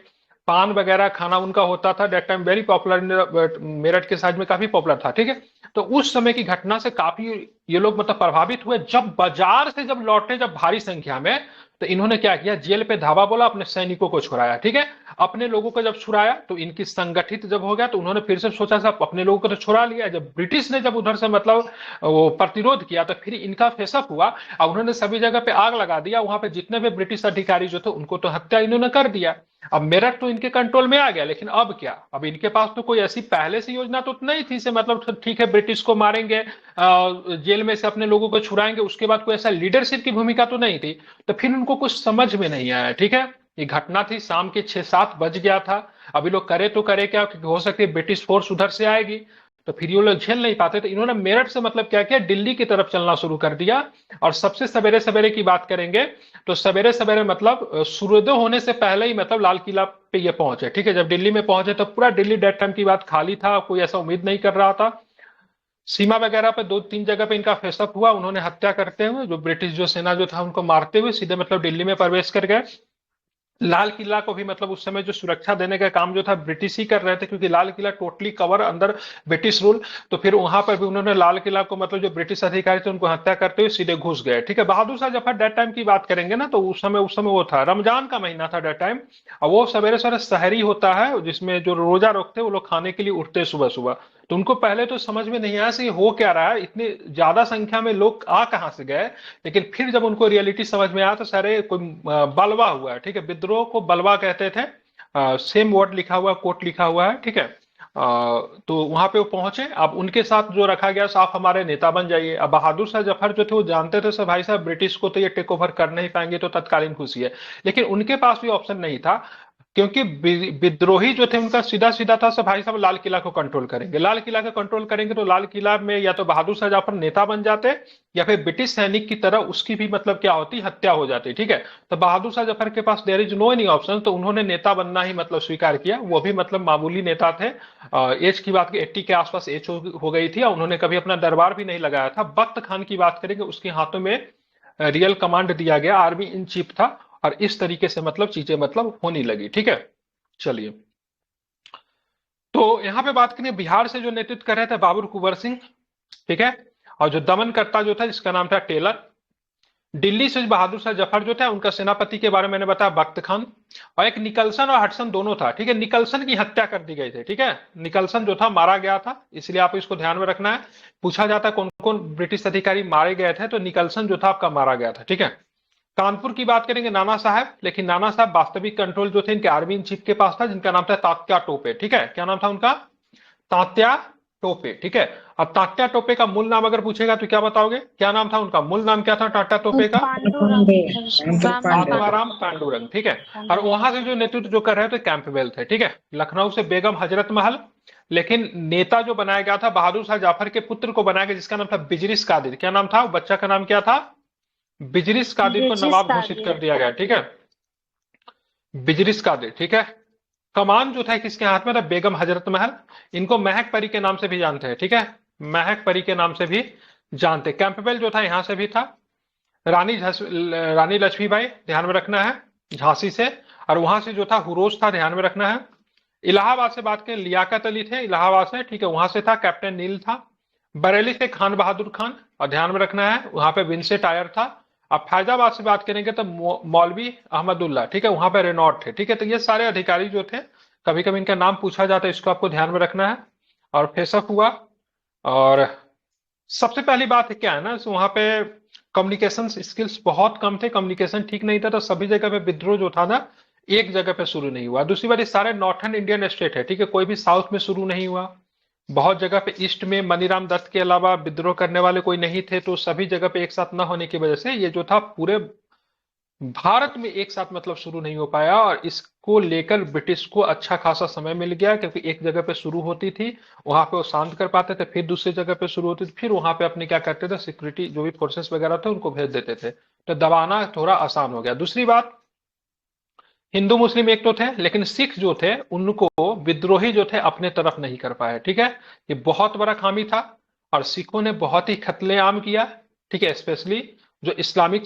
पान वगैरह खाना उनका होता था। That time very popular, Meerut के साइड में काफी पॉपुलर था, ठीक है। तो उस समय की घटना से काफी ये लोग मतलब प्रभावित हुए। जब बाजार से जब लौटे जब भारी संख्या में, तो इन्होंने क्या किया, जेल पे धावा बोला, अपने सैनिकों को छुड़ाया, ठीक है। अपने लोगों को जब छुड़ाया तो इनकी संगठित जब हो गया तो उन्होंने फिर से सोचा सब अपने लोगों को तो छुड़ा लिया। जब ब्रिटिश ने जब उधर से मतलब वो प्रतिरोध किया तो फिर इनका फेसअप हुआ और उन्होंने सभी जगह पे आग लगा दिया। वहां पे जितने भी ब्रिटिश अधिकारी जो थे उनको तो हत्या इन्होंने कर दिया। अब मेरठ तो इनके कंट्रोल में आ गया, लेकिन अब क्या, अब इनके पास तो कोई ऐसी पहले से योजना तो नहीं थी से मतलब ठीक है ब्रिटिश को मारेंगे, जेल में से अपने लोगों को छुड़ाएंगे, उसके बाद कोई ऐसा लीडरशिप की भूमिका तो नहीं थी। तो फिर उनको कुछ समझ में नहीं आया, ठीक है। ये घटना थी शाम के 6-7 बज गया था। अभी लोग करे तो करे क्या, क्योंकि हो सकती है ब्रिटिश फोर्स उधर से आएगी, तो फिर ये लोग झेल नहीं पाते। तो इन्होंने मेरठ से मतलब क्या किया, दिल्ली की तरफ चलना शुरू कर दिया। और सबसे सवेरे सवेरे की बात करेंगे तो सवेरे सवेरे मतलब सूर्योदय होने से पहले ही मतलब लाल किला पे ये पहुंचे, ठीक है। जब दिल्ली में पहुंचे तो पूरा दिल्ली डेट टाइम की बात खाली था, कोई ऐसा उम्मीद नहीं कर रहा था। सीमा वगैरह पे 2-3 जगह पे इनका फेसअप हुआ। उन्होंने हत्या करते हुए जो ब्रिटिश जो सेना जो था उनको मारते हुए सीधे मतलब दिल्ली में प्रवेश कर गए। लाल किला को भी मतलब उस समय जो सुरक्षा देने का काम जो था ब्रिटिश ही कर रहे थे, क्योंकि लाल किला टोटली कवर अंदर ब्रिटिश रूल। तो फिर वहां पर भी उन्होंने लाल किला को मतलब जो ब्रिटिश अधिकारी थे उनको हत्या करते हुए सीधे घुस गए, ठीक है। बहादुर शाह जफर डेट टाइम की बात करेंगे ना, तो उस समय वो था रमजान का महीना था डेट टाइम। और वो सवेरे सवेरे सहरी होता है जिसमें जो रोजा रखते वो लोग खाने के लिए उठते सुबह सुबह। तो उनको पहले तो समझ में नहीं आया कि हो क्या रहा है, इतनी ज्यादा संख्या में लोग आ कहां से गए। लेकिन फिर जब उनको रियलिटी समझ में आया तो सारे कोई बलवा हुआ है, ठीक है। विद्रोह को बलवा कहते थे। सेम वर्ड लिखा हुआ, कोट लिखा हुआ है, ठीक है। तो वहां पे वो पहुंचे। अब उनके साथ जो रखा गया, आप हमारे नेता बन जाइए। अब बहादुर शाह जफर जो थे वो जानते थे सर भाई साहब ब्रिटिश को तो ये टेक ओवर कर नहीं पाएंगे, तो तत्कालीन खुशी है। लेकिन उनके पास भी ऑप्शन नहीं था, क्योंकि विद्रोही जो थे उनका सीधा सीधा था, सब भाई साहब लाल किला को कंट्रोल करेंगे। लाल किला को कंट्रोल करेंगे तो लाल किला में या तो बहादुर शाह जफर नेता बन जाते, या फिर ब्रिटिश सैनिक की तरह उसकी भी मतलब क्या होती, हत्या हो जाती, ठीक है। तो बहादुर शाह जफर के पास there is no any option, तो उन्होंने नेता बनना ही मतलब स्वीकार किया। वो भी मतलब मामूली नेता थे। एज की बात की 80 के आसपास एज हो गई थी और उन्होंने कभी अपना दरबार भी नहीं लगाया था। बख्त खान की बात करेंगे, उसके हाथों में रियल कमांड दिया गया, आर्मी इन चीफ था। और इस तरीके से मतलब चीजें मतलब होने लगी, ठीक है। चलिए, तो यहां पे बात करें बिहार से जो नेतृत्व कर रहे थे बाबुर कुंवर सिंह, ठीक है। और जो दमनकर्ता जो था जिसका नाम था टेलर, दिल्ली से बहादुर शाह जफर जो थे उनका सेनापति के बारे में मैंने बताया बख्त खान, और एक निकलसन और हडसन दोनों था, ठीक है। निकलसन की हत्या कर दी गई थी, ठीक है। निकलसन जो था मारा गया था, इसलिए आप इसको ध्यान में रखना है। पूछा जाता है कौन कौन ब्रिटिश अधिकारी मारे गए थे, तो निकलसन जो था आपका मारा गया था, ठीक है। कानपुर की बात करेंगे नाना साहब, लेकिन नाना साहब वास्तविक कंट्रोल जो थे इनके आर्मी इन चीफ के पास था, जिनका नाम था तात्या टोपे, ठीक है। क्या नाम था उनका? तात्या टोपे, ठीक है। अब तात्या टोपे का मूल नाम अगर पूछेगा तो क्या बताओगे? क्या नाम था उनका? मूल नाम क्या था तात्या टोपे का? आत्माराम पांडुरंग, ठीक है। और वहां से जो नेतृत्व जो कर रहे थे कैंपबेल थे, ठीक है। लखनऊ से बेगम हजरत महल, लेकिन नेता जो बनाया गया था बहादुर शाह जाफर के पुत्र को बनाया गया, जिसका नाम था बिजरिस कादिर। क्या नाम था? बच्चा का नाम क्या था? बिजरिस कादिर को नवाब घोषित कर दिया गया, ठीक है। बिजरिस कादिर, ठीक है। कमान जो था किसके हाथ में था? बेगम हजरत महल। इनको महक परी के नाम से भी जानते हैं, ठीक है। महक परी के नाम से भी जानते। कैंपबेल जो था यहां से भी था। रानी लक्ष्मीबाई ध्यान में रखना है, झांसी से। और वहां से जो था हुरोज था, ध्यान में रखना है। इलाहाबाद से बात करें, लियाकत अली थे इलाहाबाद से, ठीक है। वहां से था कैप्टन नील था। बरेली से खान बहादुर खान, और ध्यान में रखना है वहां पे विंसेंट आयर था। अब फैजाबाद से बात करेंगे तो मौलवी अहमदुल्ला, ठीक है। वहां पे रेनॉल्ट थे, ठीक है। तो ये सारे अधिकारी जो थे, कभी कभी इनका नाम पूछा जाता है, इसको आपको ध्यान में रखना है। और फेसअप हुआ, और सबसे पहली बात है क्या है ना, वहां पे कम्युनिकेशन स्किल्स बहुत कम थे, कम्युनिकेशन ठीक नहीं था, तो सभी जगह पे विद्रोह जो था ना एक जगह पे शुरू नहीं हुआ। दूसरी बात, ये सारे नॉर्थन इंडियन स्टेट है, ठीक है। कोई भी साउथ में शुरू नहीं हुआ। बहुत जगह पे ईस्ट में मनीराम दत्त के अलावा विद्रोह करने वाले कोई नहीं थे, तो सभी जगह पे एक साथ न होने की वजह से ये जो था पूरे भारत में एक साथ मतलब शुरू नहीं हो पाया। और इसको लेकर ब्रिटिश को अच्छा खासा समय मिल गया, क्योंकि एक जगह पे शुरू होती थी, वहां पे वो शांत कर पाते थे, फिर दूसरी जगह पे शुरू होती थी, फिर वहां पे अपने क्या करते थे, सिक्योरिटी जो भी फोर्सेस वगैरह थे उनको भेज देते थे, तो दबाना थोड़ा आसान हो गया। दूसरी बात, हिंदू मुस्लिम एक तो थे, लेकिन सिख जो थे उनको विद्रोही जो थे अपने तरफ नहीं कर पाए, ठीक है। ये बहुत बड़ा खामी था, और सिखों ने बहुत ही कत्लेआम किया, ठीक है। स्पेशली जो इस्लामिक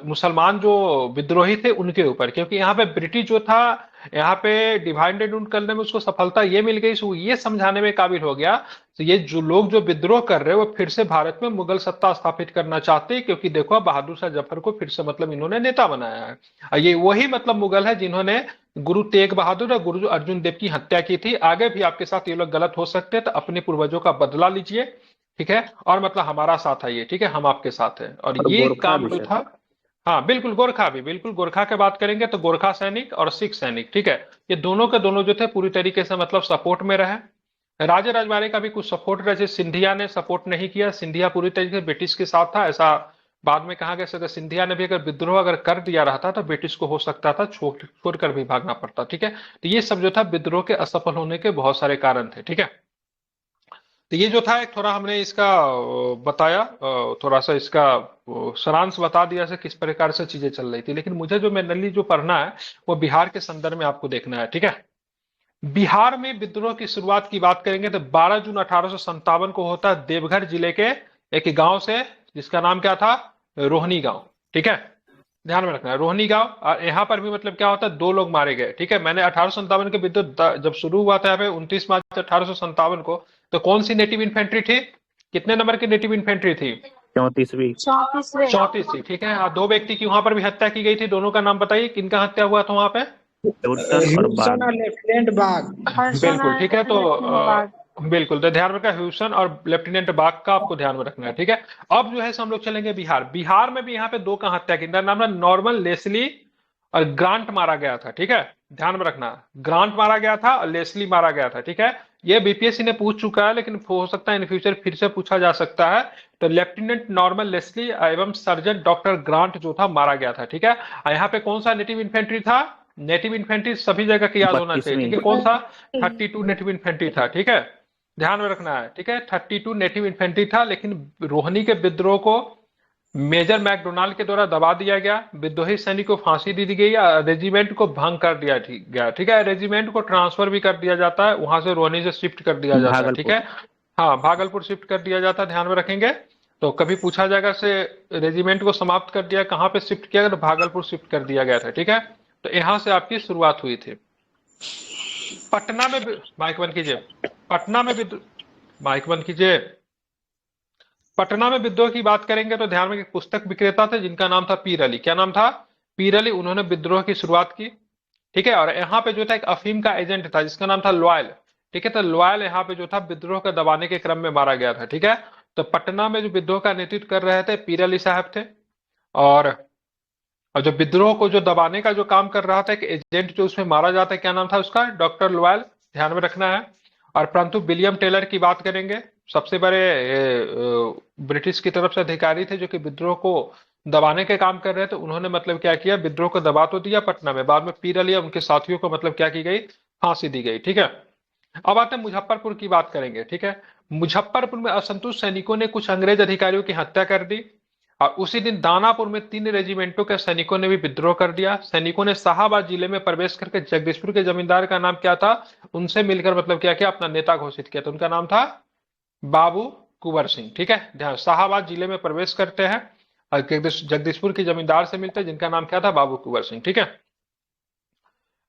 मुसलमान जो विद्रोही थे उनके ऊपर, क्योंकि यहाँ पे ब्रिटिश जो था यहाँ पे डिवाइड एंड रूल करने में उसको सफलता ये मिल गई, सो ये समझाने में काबिल हो गया, तो ये जो लोग जो विद्रोह कर रहे हैं वो फिर से भारत में मुगल सत्ता स्थापित करना चाहते हैं, क्योंकि देखो बहादुर शाह जफर को फिर से मतलब इन्होंने नेता बनाया है। और ये वही मतलब मुगल है जिन्होंने गुरु तेग बहादुर और गुरु अर्जुन देव की हत्या की थी। आगे भी आपके साथ ये लोग गलत हो सकते हैं, तो अपने पूर्वजों का बदला लीजिए, ठीक है। और मतलब हमारा साथ आइए, ठीक है, हम आपके साथ हैं। और ये गोरखा काम भी जो सर। था, हाँ बिल्कुल गोरखा भी, बिल्कुल गोरखा की बात करेंगे तो गोरखा सैनिक और सिख सैनिक, ठीक है। ये दोनों के दोनों जो थे पूरी तरीके से मतलब सपोर्ट में रहे। राजे राजवाड़े का भी कुछ सपोर्ट रहे, सिंधिया ने सपोर्ट नहीं किया। सिंधिया पूरी तरीके से ब्रिटिश के साथ था, ऐसा बाद में कहा गया। सिंधिया ने भी अगर विद्रोह अगर कर दिया रहता तो ब्रिटिश को हो सकता था छोड़कर भी भागना पड़ता, ठीक है। तो ये सब जो था विद्रोह के असफल होने के बहुत सारे कारण थे, ठीक है। तो ये जो था एक थोड़ा हमने इसका बताया, थोड़ा सा इसका सारांश बता दिया से किस प्रकार से चीजें चल रही थी। लेकिन मुझे जो मेनली जो पढ़ना है वो बिहार के संदर्भ में आपको देखना है, ठीक है। बिहार में विद्रोह की शुरुआत की बात करेंगे तो 12 जून 1857 को होता है, देवघर जिले के एक गांव से, जिसका नाम क्या था? रोहनी गांव, ठीक है। ध्यान में रखना है रोहनी गांव। और यहाँ पर भी मतलब क्या होता है, 2 लोग मारे गए, ठीक है। मैंने 1857 के विद्रोह जब शुरू हुआ था यहाँ पे 29 मार्च 1857 को, तो कौन सी नेटिव इन्फेंट्री थी? कितने नंबर की नेटिव इन्फेंट्री थी? 34वीं। 34 थी, ठीक है। 2 व्यक्ति की वहां पर भी हत्या की गई थी। दोनों का नाम बताइए, किनका हत्या हुआ था वहां पे? ह्यूसन और लेफ्टिनेंट बाग। बिल्कुल, ठीक है। तो बिल्कुल, तो ध्यान रखना ह्यूसन और लेफ्टिनेंट बाग का आपको ध्यान में रखना है, ठीक है। अब जो है हम लोग चलेंगे बिहार। बिहार में भी यहाँ पे 2 का हत्या की, नाम है नॉर्मन लेस्ली और ग्रांट मारा गया था, ठीक है। ध्यान में रखना, ग्रांट मारा गया था और लेस्ली मारा गया था, ठीक है। ये बीपीएससी ने पूछ चुका है, लेकिन हो सकता है इन फ्यूचर फिर से पूछा जा सकता है। तो लेफ्टिनेंट नॉर्मन लेस्ली एवं सर्जन डॉक्टर ग्रांट जो था मारा गया था, ठीक है। यहाँ पे कौन सा नेटिव इन्फेंट्री था? नेटिव इन्फेंट्री सभी जगह की याद होना चाहिए, ठीक है। कौन सा? 32 नेटिव इन्फेंट्री था, ठीक है। ध्यान में रखना है, ठीक है। 32 नेटिव इन्फेंट्री था, लेकिन रोहनी के विद्रोह को मेजर मैकडोनाल्ड के द्वारा दबा दिया गया। विद्रोही सैनिक को फांसी दे दी गई, रेजिमेंट को भंग कर दिया गया, ठीक है। रेजिमेंट को ट्रांसफर भी कर दिया जाता है, वहां से रोहनी से शिफ्ट कर दिया जाता है, ठीक है। हाँ, भागलपुर शिफ्ट कर दिया जाता है, ध्यान में रखेंगे। तो कभी पूछा जाएगा से रेजिमेंट को समाप्त कर दिया, कहाँ पे शिफ्ट किया गया? तो भागलपुर शिफ्ट कर दिया गया था, ठीक है। तो यहाँ से आपकी शुरुआत हुई थी। पटना में माइक बंद कीजिए। पटना में भी माइक बंद कीजिए। पटना में विद्रोह की बात करेंगे तो ध्यान में एक पुस्तक विक्रेता थे जिनका नाम था पीर अली। क्या नाम था? पीर अली। उन्होंने विद्रोह की शुरुआत की। ठीक है। और यहाँ पे जो था एक अफीम का एजेंट था जिसका नाम था लॉयल। ठीक है। तो लॉयल यहाँ पे जो था विद्रोह को दबाने के क्रम में मारा गया था। ठीक है। तो पटना में जो विद्रोह का नेतृत्व कर रहे थे पीर अली साहब थे। और जो विद्रोह को जो दबाने का जो काम कर रहा था एक एजेंट जो उसमें मारा जाता है, क्या नाम था उसका? Doctor loyal. ध्यान में रखना है। और परंतु विलियम टेलर की बात करेंगे, सबसे बड़े ब्रिटिश की तरफ से अधिकारी थे जो कि विद्रोह को दबाने के काम कर रहे थे। उन्होंने मतलब क्या किया, विद्रोह को दबा तो दिया पटना में, बाद में पीर अली और उनके साथियों को मतलब क्या की गई, फांसी दी गई। ठीक है। अब आते हैं मुजफ्फरपुर की बात करेंगे। ठीक है। मुजफ्फरपुर में असंतुष्ट सैनिकों ने कुछ अंग्रेज अधिकारियों की हत्या कर दी और उसी दिन दानापुर में 3 रेजिमेंटों के सैनिकों ने भी विद्रोह कर दिया। सैनिकों ने शाहाबाद जिले में प्रवेश करके जगदीशपुर के जमींदार का नाम क्या था, उनसे मिलकर मतलब क्या किया, अपना नेता घोषित किया। तो उनका नाम था बाबू कुंवर सिंह। ठीक है। ध्यान, शाहाबाद जिले में प्रवेश करते हैं और जगदीशपुर के जमींदार से मिलते हैं जिनका नाम क्या था, बाबू कुंवर सिंह। ठीक है।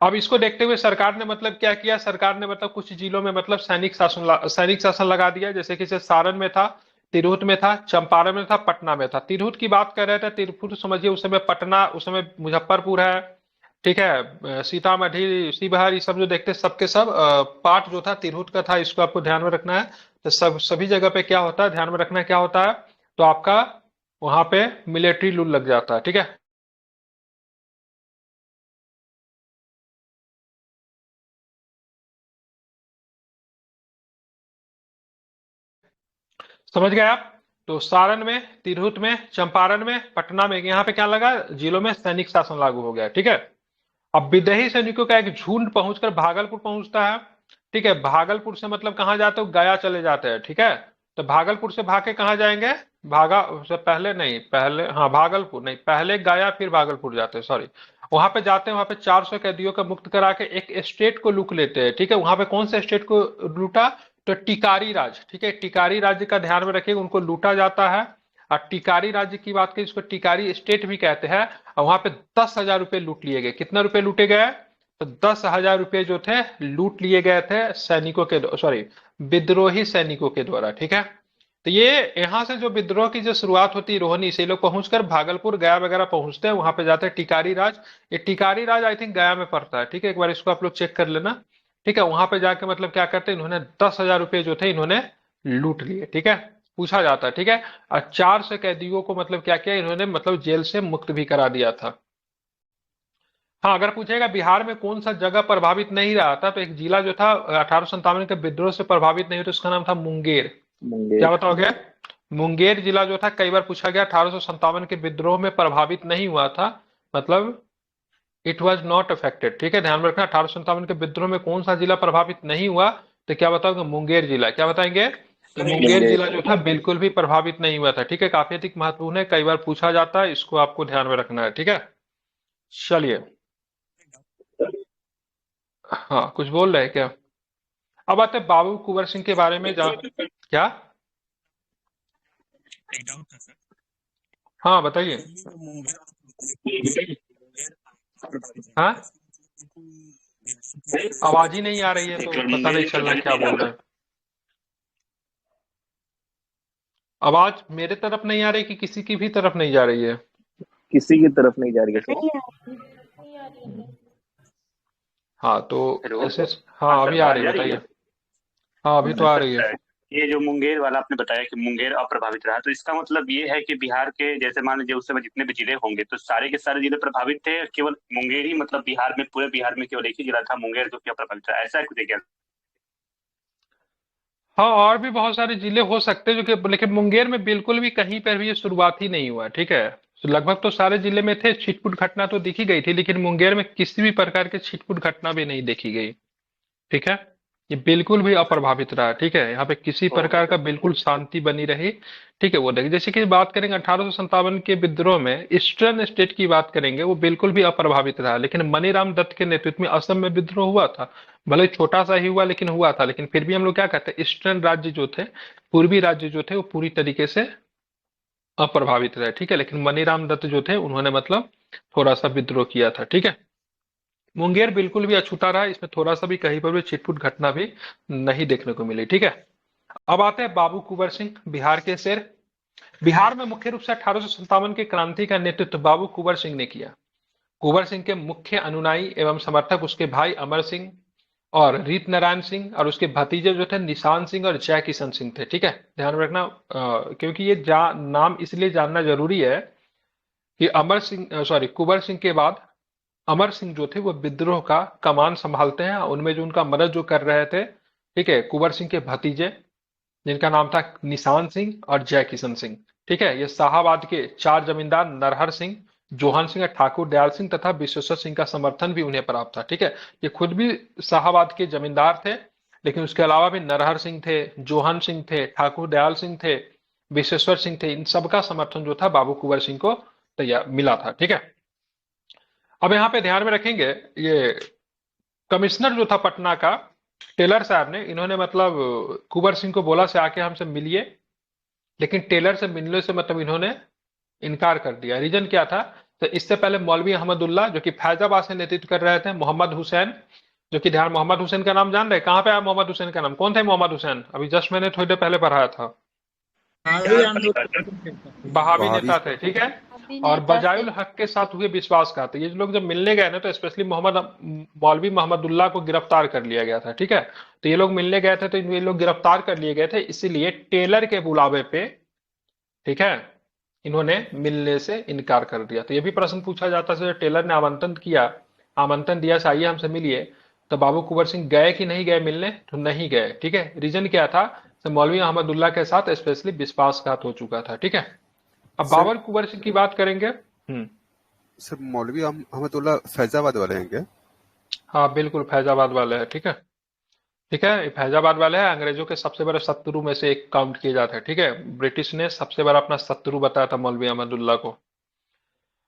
अब इसको देखते हुए सरकार ने मतलब क्या किया, सरकार ने मतलब कुछ जिलों में मतलब सैनिक शासन लगा दिया। जैसे कि सारण में था, तिरहुत में था, चंपारण में था, पटना में था। तिरहुत की बात कर रहे थे, तिरहुत समझिए उस समय पटना, उस समय मुजफ्फरपुर है। ठीक है। सीतामढ़ी, शिवहर, ये सब जो देखते सबके सब पार्ट जो था तिरहुत का था। इसको आपको ध्यान में रखना है। तो सभी जगह पे क्या होता है, ध्यान में रखना है क्या होता है, तो आपका वहां पे मिलिट्री रूल लग जाता है। ठीक है। समझ गए आप? तो सारण में, तिरहुत में, चंपारण में, पटना में, यहाँ पे क्या लगा, जिलों में सैनिक शासन लागू हो गया। ठीक है। अब विदेही सैनिकों का एक झुंड पहुंचकर भागलपुर पहुंचता है। ठीक है। भागलपुर से मतलब कहाँ जाते हो, गया चले जाते हैं। ठीक है। तो भागलपुर से भाग के कहाँ जाएंगे, भागा से पहले नहीं, पहले हाँ भागलपुर नहीं, पहले गया फिर भागलपुर जाते हैं, सॉरी। वहां पे जाते हैं, वहां पे 400 कैदियों का मुक्त करा के एक स्टेट को लूट लेते हैं। ठीक है। वहां पे कौन से स्टेट को लूटा, तो टिकारी राज। ठीक है। टिकारी राज्य का ध्यान में रखिएगा, उनको लूटा जाता है। और टिकारी राज्य की बात करें, इसको टिकारी स्टेट भी कहते हैं। और वहां पे 10,000 रुपए लूट लिए गए। कितना रुपए लूटे गए, तो 10,000 रुपए जो थे लूट लिए गए थे सैनिकों के, सॉरी, विद्रोही सैनिकों के द्वारा। ठीक है। तो ये यहाँ से जो विद्रोह की जो शुरुआत होती है रोहिणी से, लोग पहुंचकर भागलपुर, गया वगैरह पहुंचते हैं, वहां पे जाते हैं टिकारी राज। ये टिकारी राज आई थिंक गया में पड़ता है। ठीक है। एक बार इसको आप लोग चेक कर लेना। ठीक है। वहां पे जाके मतलब क्या करते हैं, इन्होंने 10,000 रुपए जो थे इन्होंने लूट लिए। ठीक है। पूछा जाता है। ठीक है। और 400 कैदियों को मतलब क्या किया इन्होंने, मतलब जेल से मुक्त भी करा दिया था। हाँ, अगर पूछेगा बिहार में कौन सा जगह प्रभावित नहीं रहा था, तो एक जिला जो था 1857 के विद्रोह से प्रभावित नहीं हुआ, तो उसका नाम था मुंगेर। क्या मुंगेर। बताओगे? मुंगेर जिला जो था, कई बार पूछा गया, 1857 के विद्रोह में प्रभावित नहीं हुआ था, मतलब इट वॉज नॉट अफेक्टेड। ठीक है। ध्यान में रखना, 1857 के विद्रोह में कौन सा जिला प्रभावित नहीं हुआ, तो क्या बताओगे, मुंगेर जिला। क्या बताएंगे, तो मुंगेर मुंगेर। जिला जो था बिल्कुल भी प्रभावित नहीं हुआ था। ठीक है। काफी अधिक महत्वपूर्ण है, कई बार पूछा जाता है, इसको आपको ध्यान में रखना है। ठीक है। चलिए, हाँ कुछ बोल रहे हैं क्या? अब आते हैं बाबू कुंवर सिंह के बारे में, जहाँ क्या, एक डाउट था सर। हाँ बताइए। जो मुंगेर हाँ, आवाज ही नहीं आ रही है तो पता नहीं चल रहा है क्या बोल रहे हैं। आवाज मेरे तरफ नहीं आ रही कि किसी की भी तरफ नहीं जा रही है? किसी की तरफ नहीं जा रही है सर। नहीं आ रही है। हाँ तो हेलो। ऐसे, हाँ अभी आ रही है, बताइए। हाँ अभी तो आ रही है। ये जो मुंगेर वाला आपने बताया कि मुंगेर अप्रभावित रहा, तो इसका मतलब ये है कि बिहार के, जैसे मान लीजिए उस समय जितने भी जिले होंगे, तो सारे के सारे जिले प्रभावित थे, केवल मुंगेर ही, मतलब बिहार में, पूरे बिहार में केवल एक ही जिला था मुंगेर जो कि अप्रभावित रहा, ऐसा कुछ है क्या? हाँ, और भी बहुत सारे जिले हो सकते हैं जो कि, लेकिन मुंगेर में बिल्कुल भी कहीं पर भी ये शुरुआत ही नहीं हुआ। ठीक है। तो लगभग तो सारे जिले में थे, छिटपुट घटना तो दिखी गई थी, लेकिन मुंगेर में किसी भी प्रकार के छिटपुट घटना भी नहीं देखी गई। ठीक है। ये बिल्कुल भी अप्रभावित रहा। ठीक है। यहाँ पे किसी प्रकार का बिल्कुल शांति बनी रही। ठीक है। वो देखिए, जैसे कि बात करेंगे 1857 के विद्रोह में ईस्टर्न स्टेट की बात करेंगे, वो बिल्कुल भी अप्रभावित रहा, लेकिन मनीराम दत्त के नेतृत्व में असम में विद्रोह हुआ था। भले ही छोटा सा ही हुआ, लेकिन हुआ था। लेकिन फिर भी हम लोग क्या कहते हैं, ईस्टर्न राज्य जो थे, पूर्वी राज्य जो थे, वो पूरी तरीके से अप्रभावित रहे। ठीक है। लेकिन मनीराम दत्त जो थे उन्होंने मतलब थोड़ा सा विद्रोह किया था। ठीक है। मुंगेर बिल्कुल भी अछूता रहा, इसमें थोड़ा सा भी कहीं पर भी छिटपुट घटना भी नहीं देखने को मिली। ठीक है। अब आते हैं बाबू कुंवर सिंह, बिहार के शेर। बिहार में मुख्य रूप से 1857 की क्रांति का नेतृत्व बाबू कुंवर सिंह ने किया। कुंवर सिंह के मुख्य अनुयायी एवं समर्थक उसके भाई अमर सिंह और रीत नारायण सिंह और उसके भतीजे जो थे निशान सिंह और जय किशन सिंह थे। ठीक है, ध्यान में रखना, क्योंकि ये नाम इसलिए जानना जरूरी है कि कुंवर सिंह के बाद अमर सिंह जो थे वो विद्रोह का कमान संभालते हैं। उनमें जो उनका मदद जो कर रहे थे, ठीक है, कुंवर सिंह के भतीजे जिनका नाम था निशान सिंह और जय किशन सिंह। ठीक है, ये शाहाबाद के 4 जमींदार नरहर सिंह, जोहन सिंह और ठाकुर दयाल सिंह तथा विश्वेश्वर सिंह का समर्थन भी उन्हें प्राप्त था। ठीक है, ये खुद भी शाहाबाद के जमींदार थे, लेकिन उसके अलावा भी नरहर सिंह थे, जोहन सिंह थे, ठाकुर दयाल सिंह थे, विश्वेश्वर सिंह थे। इन सबका समर्थन जो था बाबू कुंवर सिंह को तैयार मिला था। ठीक है, अब यहाँ पे ध्यान में रखेंगे, ये कमिश्नर जो था पटना का टेलर साहब ने, इन्होंने मतलब कुंवर सिंह को बोला से आके हमसे मिलिए, लेकिन टेलर से मिलने से मतलब इन्होंने इनकार कर दिया। रीजन क्या था? तो इससे पहले मौलवी अहमदुल्ला जो कि फैजाबाद से नेतृत्व कर रहे थे, मोहम्मद हुसैन जो कि ध्यान, मोहम्मद हुसैन का नाम जान रहे? कहाँ पे आया मोहम्मद हुसैन का नाम? कौन थे मोहम्मद हुसैन? अभी जस्ट मैंने थोड़ी देर पहले पढ़ाया था, बहावी नेता थे। ठीक है, और बजायुल हक के साथ हुए विश्वासघात। ये लोग जब मिलने गए ना, तो स्पेशली मौलवी मोहम्मदुल्लाह को गिरफ्तार कर लिया गया था। ठीक है, तो ये लोग मिलने गए थे, तो ये लोग गिरफ्तार कर लिए गए थे, इसीलिए टेलर के बुलावे पे, ठीक है, इन्होंने मिलने से इनकार कर दिया। तो ये भी प्रश्न पूछा जाता है, टेलर ने आमंत्रण दिया आइए हमसे मिलिए, तो बाबू कुंवर सिंह गए कि नहीं गए मिलने? तो नहीं गए। ठीक है, रीजन क्या था? तो मौलवी अहमदुल्लाह के साथ स्पेशली विश्वासघात हो चुका था। ठीक है, अब बाबर कुंवर सिंह की बात करेंगे। सर, मौलवी अहमदुल्लाह फैजाबाद वाले हैं क्या? हाँ बिल्कुल, फैजाबाद वाले हैं। ठीक है, ठीक है, ये फैजाबाद वाले हैं, अंग्रेजों के सबसे बड़े शत्रु में से एक काउंट किए जाते हैं। ठीक है, ब्रिटिश ने सबसे बड़ा अपना शत्रु बताया था मौलवी अहमदुल्लाह को।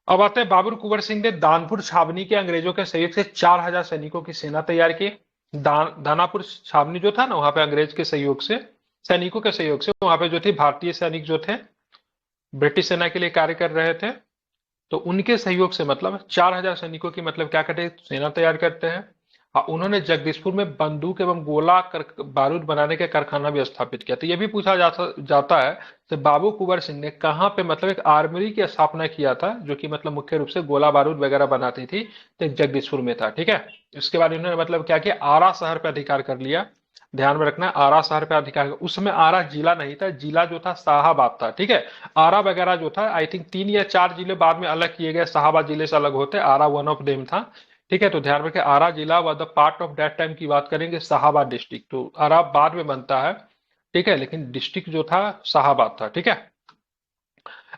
अब आते हैं, बाबर कुंवर सिंह ने दानपुर छावनी के अंग्रेजों के सहयोग से 4000 सैनिकों की सेना तैयार की। दानापुर छावनी जो था ना, वहां पे अंग्रेज के सहयोग से, सैनिकों के सहयोग से, वहां पे जो थे भारतीय सैनिक जो थे ब्रिटिश सेना के लिए कार्य कर रहे थे, तो उनके सहयोग से मतलब 4000 सैनिकों की मतलब क्या करते हैं? सेना तैयार करते हैं। और उन्होंने जगदीशपुर में बंदूक एवं गोला बारूद बनाने का कारखाना भी स्थापित किया। तो ये भी पूछा जाता है कि बाबू कुंवर सिंह ने कहाँ पे मतलब एक आर्मरी की स्थापना किया था, जो कि मतलब मुख्य रूप से गोला बारूद वगैरह बनाती थी, तो जगदीशपुर में था। ठीक है, इसके बाद इन्होंने मतलब क्या किया? आरा शहर पर अधिकार कर लिया। ध्यान में रखना, आरा शहर पे अधिकार, उसमें आरा जिला नहीं था, जिला जो था शाहाबाद था। ठीक है, आरा वगैरह जो था, आई थिंक 3 या 4 जिले बाद में अलग किए गए, शाहाबाद जिले से अलग होते, आरा वन ऑफ देम था। ठीक है, तो ध्यान रखें, आरा जिला व the part of that time की बात करेंगे शाहाबाद डिस्ट्रिक्ट, तो आरा बाद में बनता है। ठीक है, लेकिन डिस्ट्रिक्ट जो था शाहाबाद था। ठीक है,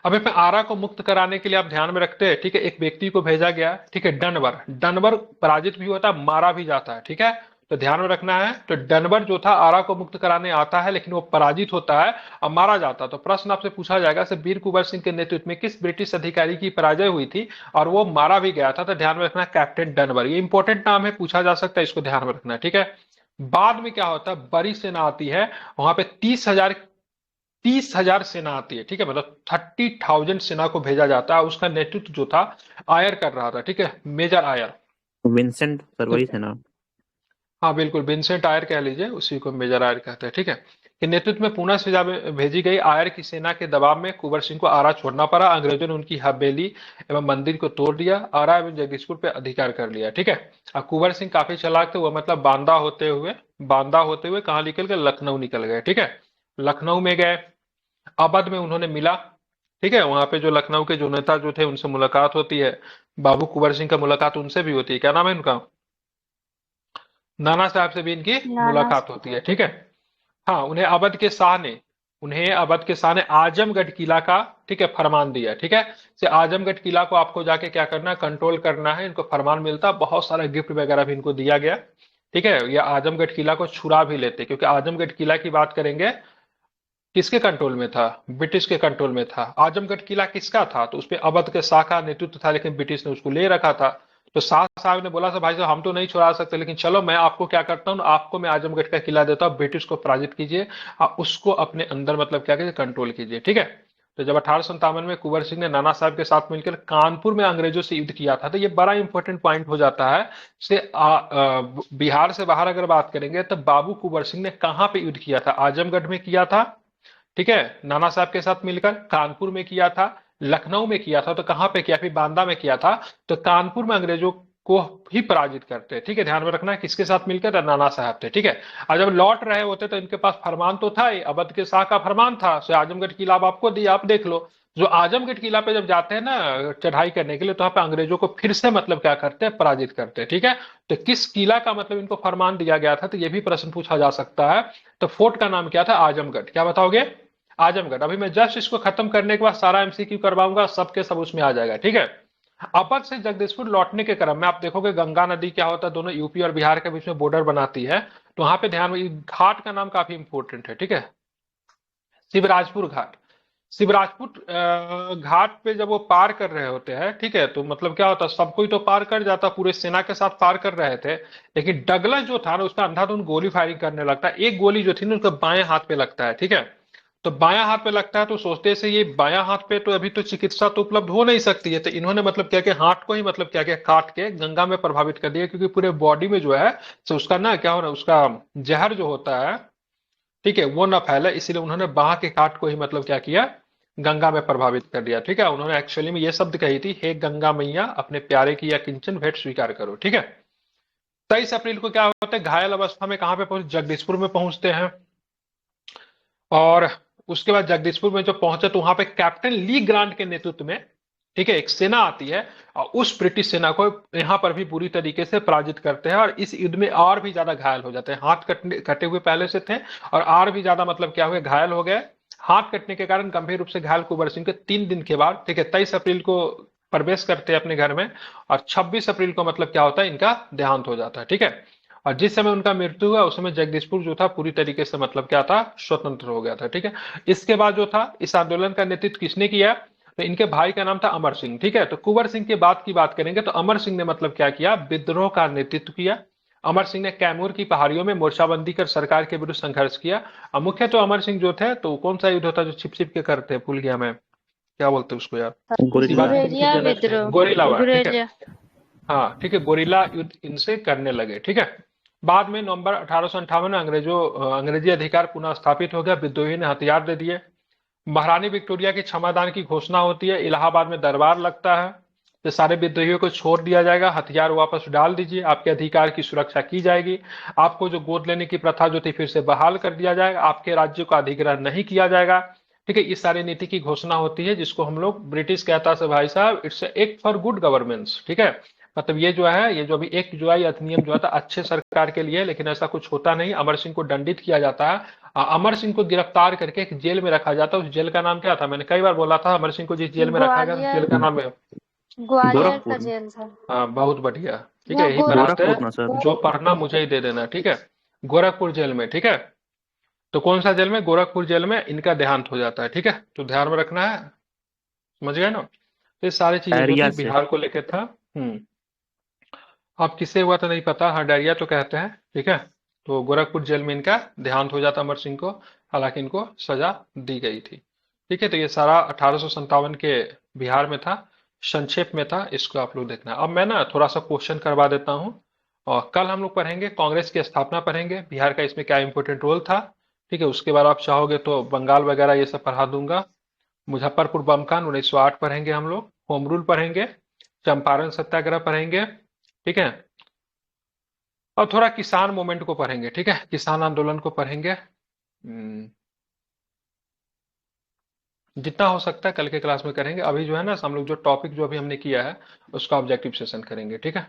अब इसमें आरा को मुक्त कराने के लिए आप ध्यान में रखते हैं, ठीक है, एक व्यक्ति को भेजा गया। ठीक है, डनवर पराजित भी होता है, मारा भी जाता है। ठीक है, तो ध्यान में रखना है। तो डनवर जो था आरा को मुक्त कराने आता है, लेकिन वो पराजित होता है और मारा जाता है। तो प्रश्न आपसे पूछा जाएगा, से वीर कुंवर सिंह के नेतृत्व में किस ब्रिटिश अधिकारी की पराजय हुई थी और वो मारा भी गया था? तो ध्यान में रखना, कैप्टन डनवर। ये इंपॉर्टेंट नाम है, पूछा जा सकता है, इसको ध्यान में रखना। ठीक है, बाद में क्या होता है? बड़ी सेना आती है, वहां पे 30,000 सेना आती है। ठीक है, मतलब 30,000 सेना को भेजा जाता है। उसका नेतृत्व जो था आयर कर रहा था। ठीक है, मेजर आयर, विंसेंट सरवरी सेना। हाँ बिल्कुल, विंसेंट आयर कह लीजिए, उसी को मेजर आयर कहते हैं। ठीक है, कि नेतृत्व में पुनः से भेजी गई आयर की सेना के दबाव में कुंवर सिंह को आरा छोड़ना पड़ा। अंग्रेजों ने उनकी हवेली एवं मंदिर को तोड़ दिया, आरा एवं जगदीशपुर पे अधिकार कर लिया। ठीक है, और कुंवर सिंह काफी चालाक थे, वो मतलब बांदा होते हुए कहाँ निकल गए? लखनऊ निकल गए। ठीक है, लखनऊ में गए, अवध में उन्होंने मिला। ठीक है, वहां पे जो लखनऊ के जो नेता जो थे उनसे मुलाकात होती है। बाबू कुंवर सिंह का मुलाकात उनसे भी होती है। क्या नाम है उनका? नाना साहब से भी इनकी मुलाकात होती है। ठीक है, हाँ, उन्हें अवध के शाह ने आजमगढ़ किला का, ठीक है, फरमान दिया। ठीक है, से आजमगढ़ किला को आपको जाके क्या करना है? कंट्रोल करना है। इनको फरमान मिलता, बहुत सारा गिफ्ट वगैरह भी इनको दिया गया। ठीक है, ये आजमगढ़ किला को छुड़ा भी लेते, क्योंकि आजमगढ़ किला की बात करेंगे, किसके कंट्रोल में था? ब्रिटिश के कंट्रोल में था। आजमगढ़ किला किसका था? तो उसपे अवध के शाह का नेतृत्व था, लेकिन ब्रिटिश ने उसको ले रखा था। तो शाह साहब ने बोला था, भाई साहब हम तो नहीं छुड़ा सकते, लेकिन चलो मैं आपको क्या करता हूँ, आपको मैं आजमगढ़ का किला देता हूँ, ब्रिटिश को पराजित कीजिए और उसको अपने अंदर मतलब क्या कीजिए? कंट्रोल कीजिए। ठीक है, तो जब 1857 में कुंवर सिंह ने नाना साहब के साथ मिलकर कानपुर में अंग्रेजों से युद्ध किया था, तो ये बड़ा इंपॉर्टेंट पॉइंट हो जाता है। से बिहार से बाहर अगर बात करेंगे, तो बाबू कुंवर सिंह ने कहाँ पे युद्ध किया था? आजमगढ़ में किया था, ठीक है, नाना साहब के साथ मिलकर कानपुर में किया था, लखनऊ में किया था, तो कहाँ पे किया, फिर बांदा में किया था। तो कानपुर में अंग्रेजों को ही पराजित करते, ठीक है, ध्यान में रखना है किसके साथ मिलकर, नाना साहब थे, ठीक है। और जब लौट रहे होते तो इनके पास फरमान तो था ही, अवध के शाह का फरमान था, सो आजमगढ़ किला अब आपको दिया, आप देख लो। जो आजमगढ़ किला पे जब जाते हैं ना चढ़ाई करने के लिए, तो वहां पे अंग्रेजों को फिर से मतलब क्या करते हैं, पराजित करते हैं, ठीक है। तो किस किला का मतलब इनको फरमान दिया गया था, तो ये भी प्रश्न पूछा जा सकता है। तो फोर्ट का नाम क्या था, आजमगढ़। क्या बताओगे, आजमगढ़। अभी मैं जस्ट इसको खत्म करने के बाद सारा एमसीक्यू करवाऊंगा, सबके सब उसमें आ जाएगा, ठीक है। अवध से जगदीशपुर लौटने के क्रम में आप देखोगे गंगा नदी क्या होता है, दोनों यूपी और बिहार के बीच में बॉर्डर बनाती है। तो वहां पे ध्यान में, घाट का नाम काफी इंपॉर्टेंट है, ठीक है, शिवराजपुर घाट। शिवराजपुर घाट पे जब वो पार कर रहे होते हैं, ठीक है, तो मतलब क्या होता है, सब कोई तो पार कर जाता, पूरे सेना के साथ पार कर रहे थे, लेकिन डगलस जो था ना, उसका अंधाधुंध गोली फायरिंग करने लगता है। एक गोली जो थी ना, उसका बाएं हाथ पे लगता है, ठीक है। तो बायां हाथ पे लगता है, तो सोचते से ये बायां हाथ पे तो अभी तो चिकित्सा तो उपलब्ध हो नहीं सकती है, तो इन्होंने मतलब क्या किया, हाथ को ही मतलब क्या किया, काट के गंगा में प्रभावित कर दिया, क्योंकि पूरे बॉडी में जो है, तो उसका ना क्या हो रहा है, उसका जहर जो होता है, ठीक है, वो ना फैले, इसीलिए उन्होंने बाह के काट को ही मतलब क्या किया, गंगा में प्रभावित कर दिया, ठीक है। उन्होंने एक्चुअली में ये शब्द कही थी, हे गंगा मैया अपने प्यारे की या किंचन भेंट स्वीकार करो, ठीक है। 23 अप्रैल को क्या होता है, घायल अवस्था में कहां पे पहुंचे, जगदीशपुर में पहुंचते हैं। और उसके बाद जगदीशपुर में जब पहुंचे तो वहां पे कैप्टन ली ग्रांट के नेतृत्व में, ठीक है, एक सेना आती है, और उस ब्रिटिश सेना को यहां पर भी पूरी तरीके से पराजित करते हैं, और इस युद्ध में और भी ज्यादा घायल हो जाते हैं। हाथ कटे हुए पहले से थे, और भी ज्यादा मतलब क्या हुए, घायल हो गए। हाथ कटने के कारण गंभीर रूप से घायल कुंवर सिंह के 3 दिन के बाद, ठीक है, 23 अप्रैल को प्रवेश करते हैं अपने घर में, और 26 अप्रैल को मतलब क्या होता है, इनका देहांत हो जाता है, ठीक है। और जिस समय उनका मृत्यु हुआ, उस समय जगदीशपुर जो था पूरी तरीके से मतलब क्या था, स्वतंत्र हो गया था, ठीक है। इसके बाद जो था, इस आंदोलन का नेतृत्व किसने किया, तो इनके भाई का नाम था अमर सिंह, ठीक है। तो कुंवर सिंह के बाद की बात करेंगे, तो अमर सिंह ने मतलब क्या किया, विद्रोह का नेतृत्व किया। अमर सिंह ने कैमूर की पहाड़ियों में मोर्चाबंदी कर सरकार के विरुद्ध संघर्ष किया। और मुख्य तो अमर सिंह जो थे, तो कौन सा युद्ध होता जो छिप छिप के करते, भूल गया मैं, क्या बोलते हैं उसको यार, गोरिल्ला गुरेरिया विद्रोह। गोरिल्ला वार, ठीक है, गुरेरिया। हाँ ठीक है, गोरिल्ला युद्ध इनसे करने लगे, ठीक है। बाद में नवंबर 1858 में अंग्रेजी अधिकार पुनः स्थापित हो गया, विद्रोही ने हथियार दे दिए। महारानी विक्टोरिया की क्षमादान की घोषणा होती है, इलाहाबाद में दरबार लगता है, तो सारे विद्रोहियों को छोड़ दिया जाएगा, हथियार वापस डाल दीजिए, आपके अधिकार की सुरक्षा की जाएगी, आपको जो गोद लेने की प्रथा जो थी फिर से बहाल कर दिया जाएगा, आपके राज्य का अधिग्रहण नहीं किया जाएगा, ठीक है। इस सारी नीति की घोषणा होती है, जिसको हम लोग ब्रिटिश कहता है भाई साहब, it's act for good governance, ठीक है। मतलब ये जो है, ये जो अभी एक्ट जो है, ये अधिनियम जो है अच्छे सरकार के लिए, लेकिन ऐसा कुछ होता नहीं। अमर सिंह को दंडित किया जाता है, अमर सिंह को गिरफ्तार करके एक जेल में रखा जाता है। उस जेल का नाम क्या था, मैंने कई बार बोला था, अमर सिंह को जिस जेल में रखा गया, जेल का नाम है ग्वालियर का गोरखपुर। जेल था। हाँ, बहुत बढ़िया, ठीक यहाँ है, यही बनाते गोरखपुर ना हैं, सर। जो पढ़ना मुझे ही दे देना, ठीक है। गोरखपुर जेल में, ठीक है। तो कौन सा जेल में, गोरखपुर जेल में इनका देहांत हो जाता है, ठीक है। तो ध्यान में रखना है, समझ गए ना। तो ये सारी चीजें जो डायरिया थी से। बिहार को लेकर था। अब किससे हुआ था नहीं पता, हाँ डायरिया तो कहते हैं, ठीक है। तो गोरखपुर जेल में इनका देहांत हो जाता अमर सिंह को, हालांकि इनको सजा दी गई थी, ठीक है। तो ये सारा 1857 के बिहार में था, संक्षेप में था, इसको आप लोग देखना। अब मैं ना थोड़ा सा क्वेश्चन करवा देता हूँ, और कल हम लोग पढ़ेंगे कांग्रेस की स्थापना पढ़ेंगे, बिहार का इसमें क्या इंपॉर्टेंट रोल था, ठीक है। उसके बाद आप चाहोगे तो बंगाल वगैरह ये सब पढ़ा दूंगा। मुजफ्फरपुर बमकांड 1908 पढ़ेंगे हम लोग, होम रूल पढ़ेंगे, चंपारण सत्याग्रह पढ़ेंगे, ठीक है। और थोड़ा किसान मूवमेंट को पढ़ेंगे, ठीक है, किसान आंदोलन को पढ़ेंगे। जितना हो सकता है कल के क्लास में करेंगे। अभी जो है ना, हम लोग जो टॉपिक जो अभी हमने किया है, उसका ऑब्जेक्टिव सेशन करेंगे, ठीक है।